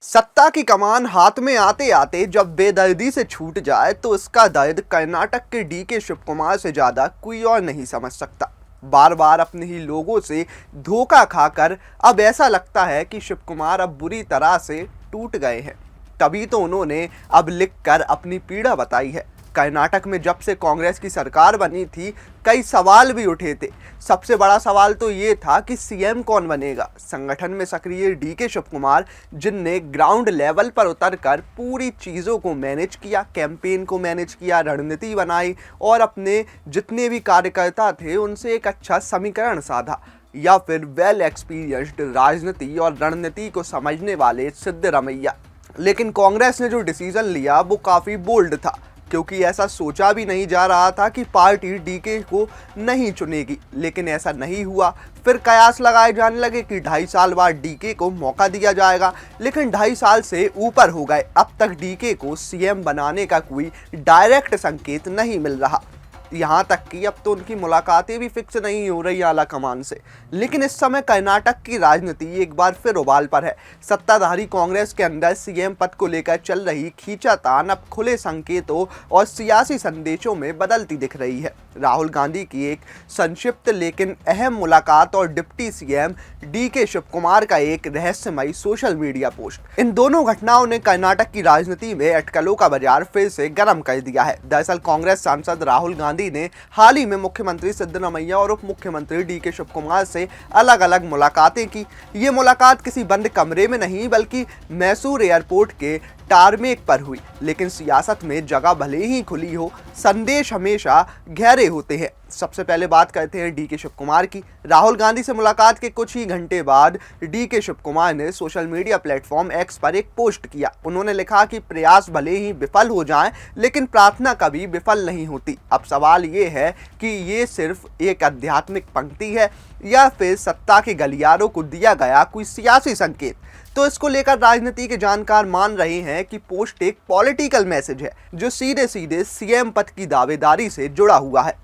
सत्ता की कमान हाथ में आते आते जब बेदर्दी से छूट जाए तो इसका दर्द कर्नाटक के डीके शिवकुमार से ज्यादा कोई और नहीं समझ सकता। बार बार अपने ही लोगों से धोखा खाकर अब ऐसा लगता है कि शिवकुमार अब बुरी तरह से टूट गए हैं। तभी तो उन्होंने अब लिखकर अपनी पीड़ा बताई है। कर्नाटक में जब से कांग्रेस की सरकार बनी थी, कई सवाल भी उठे थे। सबसे बड़ा सवाल तो ये था कि सीएम कौन बनेगा। संगठन में सक्रिय डीके शिवकुमार, जिनने ग्राउंड लेवल पर उतरकर पूरी चीज़ों को मैनेज किया, कैंपेन को मैनेज किया, रणनीति बनाई और अपने जितने भी कार्यकर्ता थे उनसे एक अच्छा समीकरण साधा, या फिर वेल एक्सपीरियंस्ड राजनीति और रणनीति को समझने वाले सिद्धरमैया। लेकिन कांग्रेस ने जो डिसीजन लिया वो काफ़ी बोल्ड था, क्योंकि ऐसा सोचा भी नहीं जा रहा था कि पार्टी डीके को नहीं चुनेगी। लेकिन ऐसा नहीं हुआ। फिर कयास लगाए जाने लगे कि 2.5 साल बाद डीके को मौका दिया जाएगा, लेकिन 2.5 साल से ऊपर हो गए। अब तक डीके को सीएम बनाने का कोई डायरेक्ट संकेत नहीं मिल रहा। यहाँ तक कि अब तो उनकी मुलाकातें भी फिक्स नहीं हो रही आला कमान से। लेकिन इस समय कर्नाटक की राजनीति एक बार फिर उबाल पर है। सत्ताधारी कांग्रेस के अंदर सीएम पद को लेकर चल रही खींचातान अब खुले संकेतों और सियासी संदेशों में बदलती दिख रही है। राहुल गांधी की एक संक्षिप्त लेकिन अहम मुलाकात और डिप्टी सीएम डीके शिवकुमार का एक रहस्यमयी सोशल मीडिया पोस्ट, इन दोनों घटनाओं ने कर्नाटक की राजनीति में अटकलों का बाजार फिर से गर्म कर दिया है। दरअसल कांग्रेस सांसद राहुल गांधी ने हाल ही में मुख्यमंत्री सिद्धरमैया और उप मुख्यमंत्री डीके शिवकुमार से अलग अलग मुलाकातें की। ये मुलाकात किसी बंद कमरे में नहीं बल्कि मैसूर एयरपोर्ट के टारमेक पर हुई। लेकिन सियासत में जगह भले ही खुली हो, संदेश हमेशा गहरे होते हैं। सबसे पहले बात करते हैं डीके शिवकुमार की। राहुल गांधी से मुलाकात के कुछ ही घंटे बाद डीके शिवकुमार ने सोशल मीडिया प्लेटफॉर्म एक्स पर एक पोस्ट किया। उन्होंने लिखा कि प्रयास भले ही विफल हो जाएं, लेकिन प्रार्थना कभी विफल नहीं होती। अब सवाल ये है कि ये सिर्फ एक आध्यात्मिक पंक्ति है या फिर सत्ता के गलियारों को दिया गया कोई सियासी संकेत। तो इसको लेकर राजनीति के जानकार मान रहे हैं कि पोस्ट एक पॉलिटिकल मैसेज है जो सीधे सीधे सीएम पद की दावेदारी से जुड़ा हुआ है।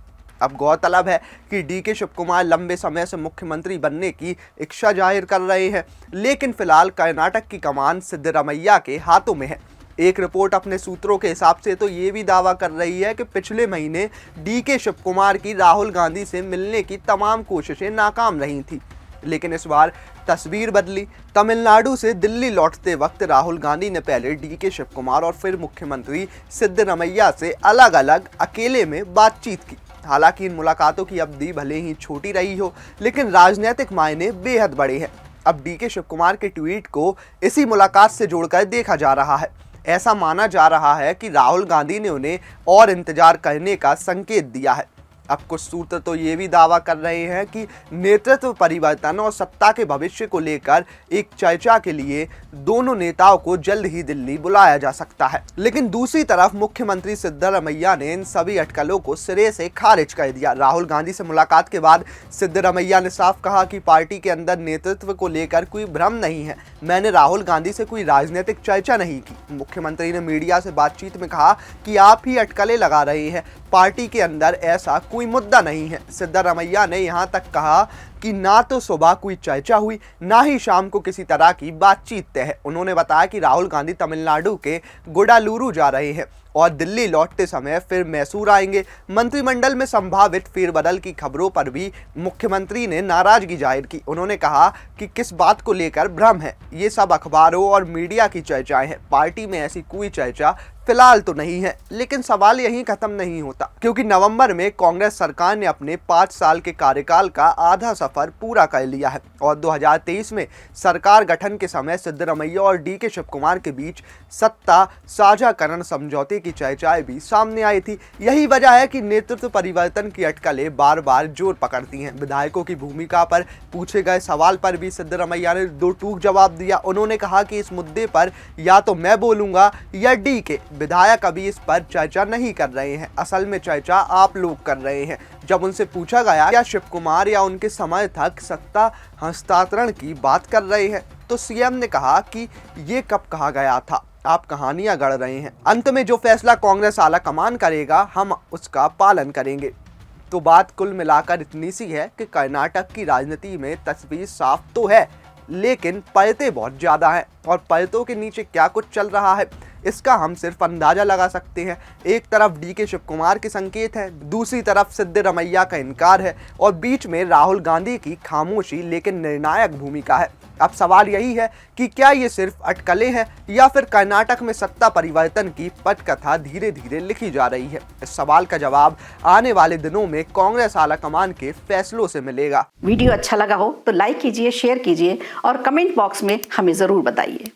अब गौरतलब है कि डीके शिवकुमार लंबे समय से मुख्यमंत्री बनने की इच्छा जाहिर कर रहे हैं, लेकिन फिलहाल कर्नाटक की कमान सिद्धरमैया के हाथों में है। एक रिपोर्ट अपने सूत्रों के हिसाब से तो ये भी दावा कर रही है कि पिछले महीने डीके शिवकुमार की राहुल गांधी से मिलने की तमाम कोशिशें नाकाम रही थी। लेकिन इस बार तस्वीर बदली। तमिलनाडु से दिल्ली लौटते वक्त राहुल गांधी ने पहले डीके शिवकुमार और फिर मुख्यमंत्री सिद्धरमैया से अलग अलग अकेले में बातचीत की। हालांकि इन मुलाकातों की अवधि भले ही छोटी रही हो, लेकिन राजनीतिक मायने बेहद बड़े हैं। अब डीके शिवकुमार के ट्वीट को इसी मुलाकात से जोड़कर देखा जा रहा है। ऐसा माना जा रहा है कि राहुल गांधी ने उन्हें और इंतजार करने का संकेत दिया है। अब कुछ सूत्र तो ये भी दावा कर रहे हैं कि नेतृत्व परिवर्तन और सत्ता के भविष्य को लेकर एक चर्चा के लिए दोनों नेताओं को जल्द ही दिल्ली बुलाया जा सकता है। लेकिन दूसरी तरफ मुख्यमंत्री सिद्धरमैया ने इन सभी अटकलों को सिरे से खारिज कर दिया। राहुल गांधी से मुलाकात के बाद सिद्धरमैया ने साफ कहा कि पार्टी के अंदर नेतृत्व को लेकर कोई भ्रम नहीं है। मैंने राहुल गांधी से कोई राजनीतिक चर्चा नहीं की। मुख्यमंत्री ने मीडिया से बातचीत में कहा कि आप ही अटकलें लगा रहे हैं, पार्टी के अंदर ऐसा कोई मुद्दा नहीं है। सिद्धरमैया ने यहाँ तक कहा कि ना तो सुबह कोई चर्चा हुई, ना ही शाम को किसी तरह की बातचीत तय है। उन्होंने बताया कि राहुल गांधी तमिलनाडु के गुडालूरू जा रहे हैं और दिल्ली लौटते समय फिर मैसूर आएंगे। मंत्रिमंडल में संभावित फेरबदल की खबरों पर भी मुख्यमंत्री ने नाराजगी जाहिर की। उन्होंने कहा कि किस बात को लेकर भ्रम है, ये सब अखबारों और मीडिया की चर्चाएं हैं। पार्टी में ऐसी कोई चर्चा फिलहाल तो नहीं है। लेकिन सवाल यहीं खत्म नहीं होता, क्योंकि नवंबर में कांग्रेस सरकार ने अपने 5 साल के कार्यकाल का आधा सफर पूरा कर लिया है और 2023 में सरकार गठन के समय सिद्धरमैया और डीके शिवकुमार के बीच सत्ता साझाकरण समझौते की चर्चाएं भी सामने आई थी। यही वजह है कि नेतृत्व परिवर्तन की अटकलें बार बार जोर पकड़ती हैं। विधायकों की भूमिका पर पूछे गए सवाल पर भी सिद्धरमैया ने दो टूक जवाब दिया। उन्होंने कहा कि इस मुद्दे पर या तो मैं बोलूंगा या डीके। विधायक अभी इस पर चर्चा नहीं कर रहे हैं, असल में चर्चा आप लोग कर रहे हैं। जब उनसे पूछा गया क्या शिवकुमार या उनके समर्थक सत्ता हस्तांतरण की बात कर रहे हैं, तो सीएम ने कहा कि ये कब कहा गया था, आप कहानियां गढ़ रहे हैं। अंत में जो फैसला कांग्रेस आला कमान करेगा हम उसका पालन करेंगे। तो बात कुल मिलाकर इतनी सी है कि कर्नाटक की राजनीति में तस्वीर साफ तो है, लेकिन परतें बहुत ज्यादा हैं। और पर्दों के नीचे क्या कुछ चल रहा है, इसका हम सिर्फ अंदाजा लगा सकते हैं। एक तरफ डीके शिव कुमार के संकेत है, दूसरी तरफ सिद्धारमैया का इनकार है और बीच में राहुल गांधी की खामोशी लेकिन निर्णायक भूमिका है। अब सवाल यही है कि क्या ये सिर्फ अटकलें हैं या फिर कर्नाटक में सत्ता परिवर्तन की पटकथा धीरे धीरे लिखी जा रही है। इस सवाल का जवाब आने वाले दिनों में कांग्रेस आलाकमान के फैसलों से मिलेगा। वीडियो अच्छा लगा हो तो लाइक कीजिए, शेयर कीजिए और कमेंट बॉक्स में हमें जरूर बताइए।